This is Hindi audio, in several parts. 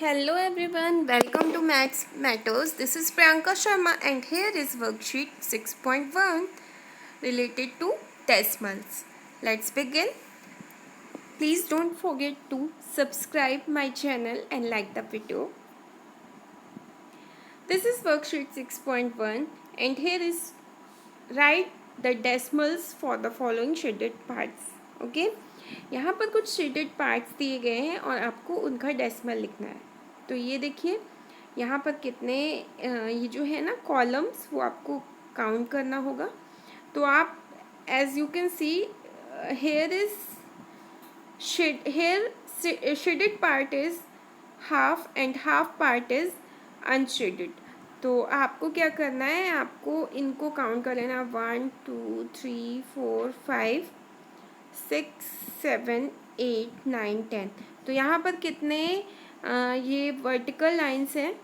Hello everyone, welcome to Maths Matters. This is Priyanka Sharma and here is worksheet 6.1 related to decimals. Let's begin. Please don't forget to subscribe my channel and like the video. This is worksheet 6.1 and here is write the decimals for the following shaded parts. Okay? यहाँ पर कुछ शेडेड पार्ट्स दिए गए हैं और आपको उनका डेसिमल लिखना है. तो ये देखिए यहाँ पर कितने ये जो है ना कॉलम्स वो आपको काउंट करना होगा. तो आप as you can see here is shaded part is half and half part is unshaded. तो आपको क्या करना है, आपको इनको काउंट कर लेना 1 2 3 4 5 6 7 8 9 10. तो यहाँ पर कितने ये वर्टिकल लाइंस हैं,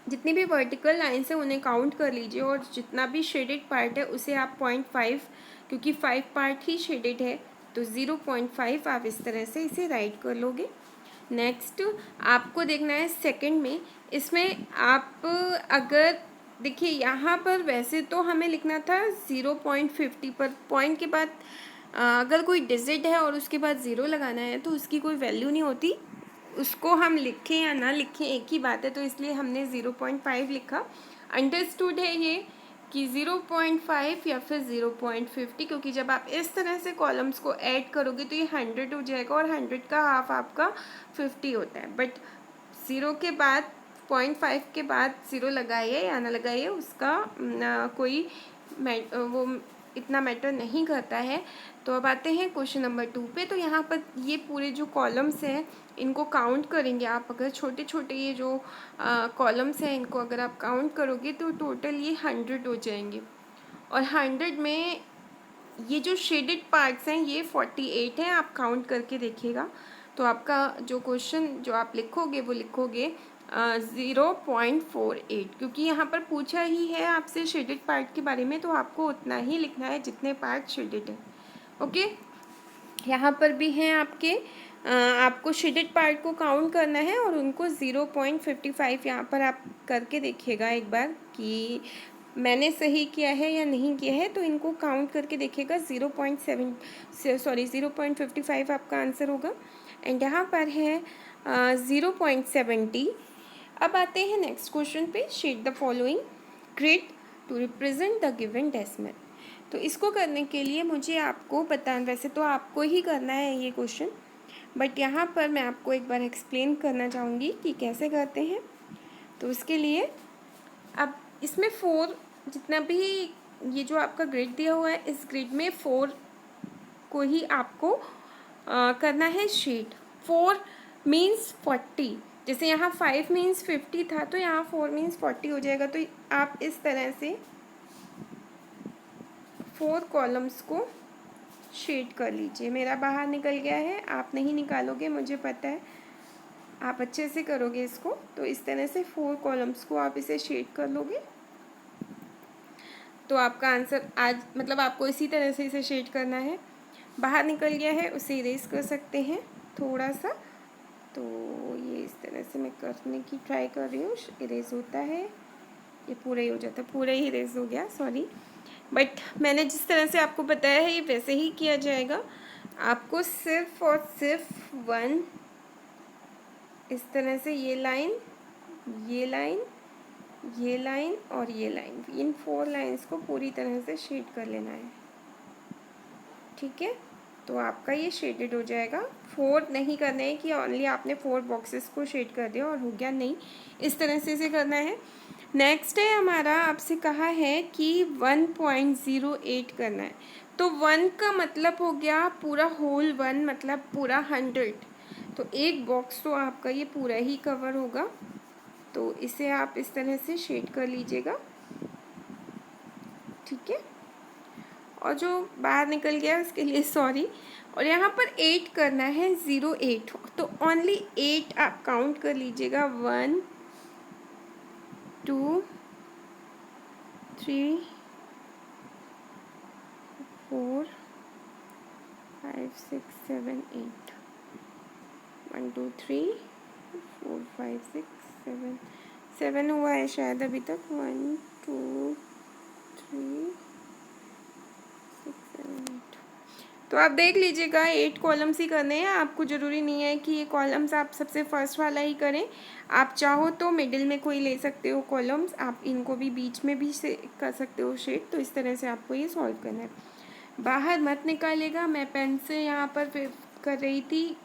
जितनी भी वर्टिकल लाइंस हैं उन्हें काउंट कर लीजिए और जितना भी शेडेड पार्ट है उसे आप 0.5, क्योंकि 5 पार्ट ही शेडेड है तो 0.5 आप इस तरह से इसे राइट कर लोगे. नेक्स्ट आपको देखना है सेकंड में, इसमें आप अगर देखिए यहाँ पर वैसे तो हमें लिखना था 0.50 पर पॉइंट के बाद अगर कोई डिजिट है और उसके बाद ज़ीरो लगाना है तो उसकी कोई वैल्यू नहीं होती. उसको हम लिखें या ना लिखें एक ही बात है, तो इसलिए हमने 0.5 लिखा. अंडरस्टूड है ये कि 0.5 या फिर 0.50, क्योंकि जब आप इस तरह से कॉलम्स को ऐड करोगे तो ये 100 हो जाएगा और 100 का हाफ आपका 50 होता है. बट ज़ीरो के बाद 0.5 के बाद ज़ीरो लगाइए या ना लगाइए उसका कोई वो इतना मैटर नहीं करता है. तो अब आते हैं क्वेश्चन नंबर 2 पे. तो यहाँ पर ये पूरे जो कॉलम्स हैं इनको काउंट करेंगे आप. अगर छोटे छोटे ये जो कॉलम्स हैं इनको अगर आप काउंट करोगे तो टोटल ये 100 हो जाएंगे. और 100 में ये जो शेडेड पार्ट्स हैं ये 48 हैं. आप काउंट करके देखिएगा. तो आपका जो क्वेश्चन जो आप लिखोगे वो लिखोगे 0.48, क्योंकि यहाँ पर पूछा ही है आपसे शेडेड पार्ट के बारे में, तो आपको उतना ही लिखना है जितने पार्ट शेडेड है. ओके, यहाँ पर भी हैं आपके आपको शेडेड पार्ट को काउंट करना है और उनको 0.55 यहाँ पर आप करके देखिएगा एक बार कि मैंने सही किया है या नहीं किया है. तो इनको काउंट करके देखिएगा. 0.55 आपका आंसर होगा. एंड यहाँ पर है 0.70. अब आते हैं नेक्स्ट क्वेश्चन पे. Shade the following grid to represent the given decimal. तो इसको करने के लिए मुझे आपको बताना, वैसे तो आपको ही करना है ये क्वेश्चन, बट यहाँ पर मैं आपको एक बार एक्सप्लेन करना चाहूँगी कि कैसे करते हैं. तो उसके लिए अब इसमें 4 जितना भी ये जो आपका ग्रिड दिया हुआ है इस ग्रिड में 4 को ही आपको करना है शेड. 4 मीन्स 40. जैसे यहाँ 5 मीन्स 50 था तो यहाँ 4 मीन्स 40 हो जाएगा. तो आप इस तरह से 4 कॉलम्स को शेड कर लीजिए. मेरा बाहर निकल गया है, आप नहीं निकालोगे मुझे पता है, आप अच्छे से करोगे इसको. तो इस तरह से 4 कॉलम्स को आप इसे शेड कर लोगे तो आपका आंसर आज मतलब आपको इसी तरह से इसे शेड करना है. बाहर निकल गया है उसे इरेज कर सकते हैं थोड़ा सा. तो ये इस तरह से मैं करने की ट्राई कर रही हूँ. इरेज होता है, ये पूरा ही हो जाता है, पूरा ही इरेज हो गया, सॉरी. बट मैंने जिस तरह से आपको बताया है ये वैसे ही किया जाएगा. आपको सिर्फ और सिर्फ 1 इस तरह से ये लाइन, ये लाइन, ये लाइन और ये लाइन, इन 4 लाइंस को पूरी तरह से शेड कर लेना है. ठीक है, तो आपका ये शेडेड हो जाएगा. 4 नहीं करना है कि ओनली आपने 4 बॉक्सेस को शेड कर दिया और हो गया, नहीं, इस तरह से इसे करना है. नेक्स्ट है हमारा, आपसे कहा है कि 1.08 करना है. तो 1 का मतलब हो गया पूरा होल 1 मतलब पूरा 100. तो एक बॉक्स तो आपका ये पूरा ही कवर होगा. तो इसे आप इस तरह से शेड कर लीजिएगा. ठीक है, और जो बाहर निकल गया उसके लिए सॉरी. और यहाँ पर 8 करना है, 08. तो ओनली 8 आप काउंट कर लीजिएगा. 1 2 3 4 5 6 7 8. 1 2 3 4 5 5 6 7 7 हुआ है शायद अभी तक। 1 2 3 6 7 8। तो आप देख लीजिएगा 8 कॉलम्स ही करने हैं आपको, ज़रूरी नहीं है कि ये कॉलम्स आप सबसे फर्स्ट वाला ही करें। आप चाहो तो मिडिल में कोई ले सकते हो कॉलम्स, आप इनको भी बीच में भी से कर सकते हो शेड। तो इस तरह से आपको ये सॉल्व करना है। बाहर मत निकालेगा, मैं पेन से यहाँ पर फिर कर रही थी,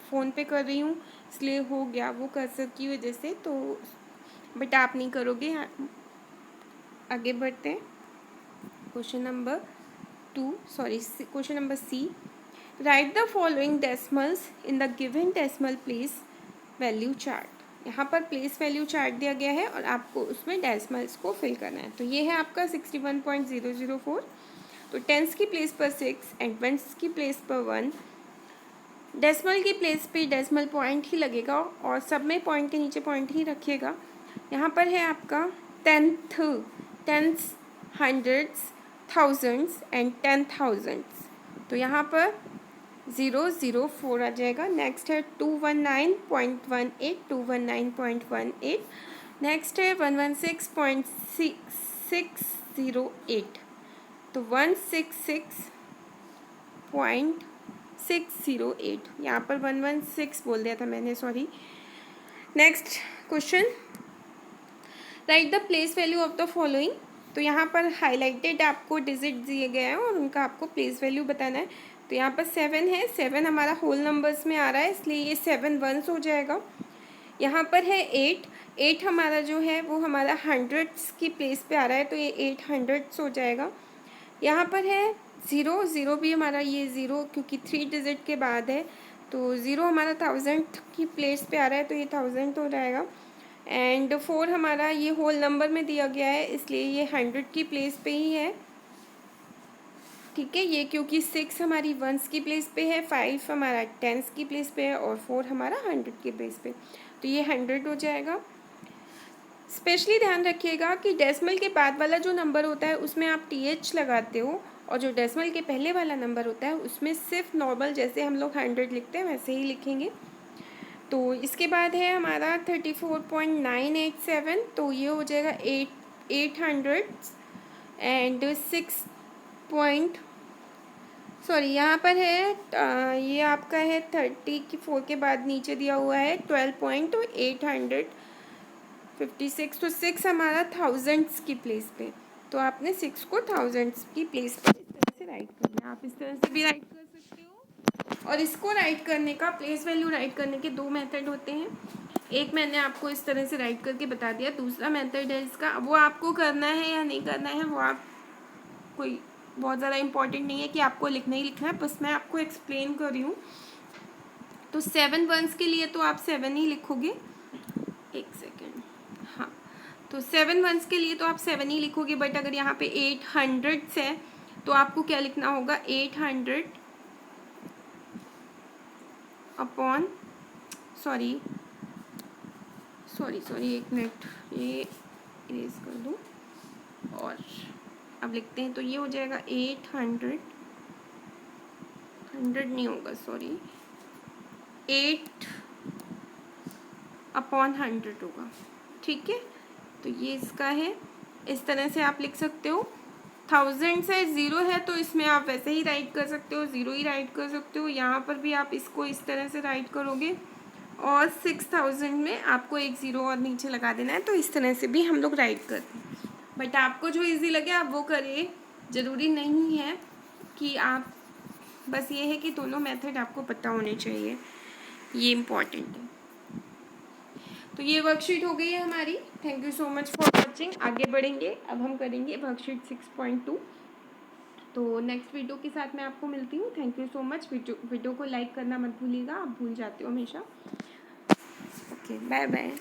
फ़ोन पे कर रही हूँ इसलिए हो गया वो कर्सर की वजह से। तो बट आप नहीं करोगे। आगे बढ़ते हैं। Question number question number C. Write the following decimals in the given decimal place value chart. यहाँ पर प्लेस वैल्यू चार्ट दिया गया है और आपको उसमें डेसिमल्स को फिल करना है। तो ये है आपका 61.004। तो टेंस की प्लेस पर 6 एंड वंस की प्लेस पर 1। डेसिमल की प्लेस पे डेसिमल पॉइंट ही लगेगा और सब में पॉइंट के नीचे पॉइंट ही रखिएगा। यहाँ पर है आपका टेंस, हंड्रेड्स, थाउजेंड्स एंड 10,000। तो यहाँ पर 004 आ जाएगा। नेक्स्ट है 219.18, 219.18। नेक्स्ट है 116.608। तो 166.608, यहाँ पर 116 बोल दिया था मैंने, sorry. Next question, right the place value of the following. तो यहाँ पर हाईलाइटेड आपको डिजिट दिए गए हैं और उनका आपको प्लेस वैल्यू बताना है। तो यहाँ पर 7 है, 7 हमारा होल नंबर्स में आ रहा है इसलिए ये 7 वंस हो जाएगा। यहाँ पर है 8, 8 हमारा जो है वो हमारा हंड्रेड्स की प्लेस पे आ रहा है तो ये 8 हंड्रेड्स हो जाएगा। यहाँ पर है 0, 0 भी हमारा ये 0 क्योंकि 3 डिजिट के बाद है तो 0 हमारा 1000 की प्लेस पे आ रहा है तो ये 1000 हो जाएगा। एंड 4 हमारा ये होल नंबर में दिया गया है इसलिए ये 100 की प्लेस पे ही है, ठीक है। ये क्योंकि 6 हमारी वंस की प्लेस पे है, 5 हमारा टेंस की प्लेस पे है और 4 हमारा 100 की प्लेस पे, तो ये 100 हो जाएगा। स्पेशली ध्यान रखिएगा कि डेसिमल के बाद वाला जो नंबर होता है उसमें आप TH लगाते हो और जो डेसिमल के पहले वाला नंबर होता है उसमें सिर्फ नॉर्मल जैसे हम लोग 100 लिखते हैं वैसे ही लिखेंगे। तो इसके बाद है हमारा 34.987, तो ये हो जाएगा 800 एंड 6 पॉइंट, सॉरी यहाँ पर है ये आपका है 34 के बाद नीचे दिया हुआ है 12.856। तो 6 हमारा थाउजेंड्स की प्लेस पे, तो आपने 6 को थाउजेंड्स की प्लेस पे इस तरह से राइट करना है। आप इस तरह से भी राइट कर सकते हो। और इसको राइट करने का, प्लेस वैल्यू राइट करने के 2 मेथड होते हैं। एक मैंने आपको इस तरह से राइट करके बता दिया, दूसरा मेथड है इसका, वो आपको करना है या नहीं करना है वो आप कोई बहुत ज़्यादा इम्पॉर्टेंट नहीं है कि आपको लिखना ही लिखना है, बस मैं आपको एक्सप्लेन कर रही हूँ। तो 7 वंस के लिए तो आप 7 ही लिखोगे, एक सेकेंड, हाँ। तो 7 वंस के लिए तो आप 7 ही लिखोगे, बट अगर यहाँ पे 800 है तो आपको क्या लिखना होगा, 800 अपॉन, सॉरी एक मिनट, ये इरेज कर दूँ और अब लिखते हैं। तो ये हो जाएगा 800, 100 नहीं होगा, सॉरी 8 अपॉन 100 होगा, ठीक है। तो ये इसका है, इस तरह से आप लिख सकते हो। 1000 से 0 है तो इसमें आप वैसे ही राइट कर सकते हो, 0 ही राइट कर सकते हो। यहाँ पर भी आप इसको इस तरह से राइट करोगे और 6000 में आपको एक 0 और नीचे लगा देना है, तो इस तरह से भी हम लोग राइट करते हैं। बट आपको जो इजी लगे आप वो करिए, ज़रूरी नहीं है कि आप, बस ये है कि दोनों मेथड आपको पता होने चाहिए, ये इम्पॉर्टेंट है। तो ये वर्कशीट हो गई है हमारी। Thank you so much for watching. आगे बढ़ेंगे, अब हम करेंगे वर्कशीट 6.2। तो नेक्स्ट वीडियो के साथ मैं आपको मिलती हूँ। Thank you so much. Video को लाइक करना मत भूलिएगा, आप भूल जाते हो हमेशा। Okay, bye bye.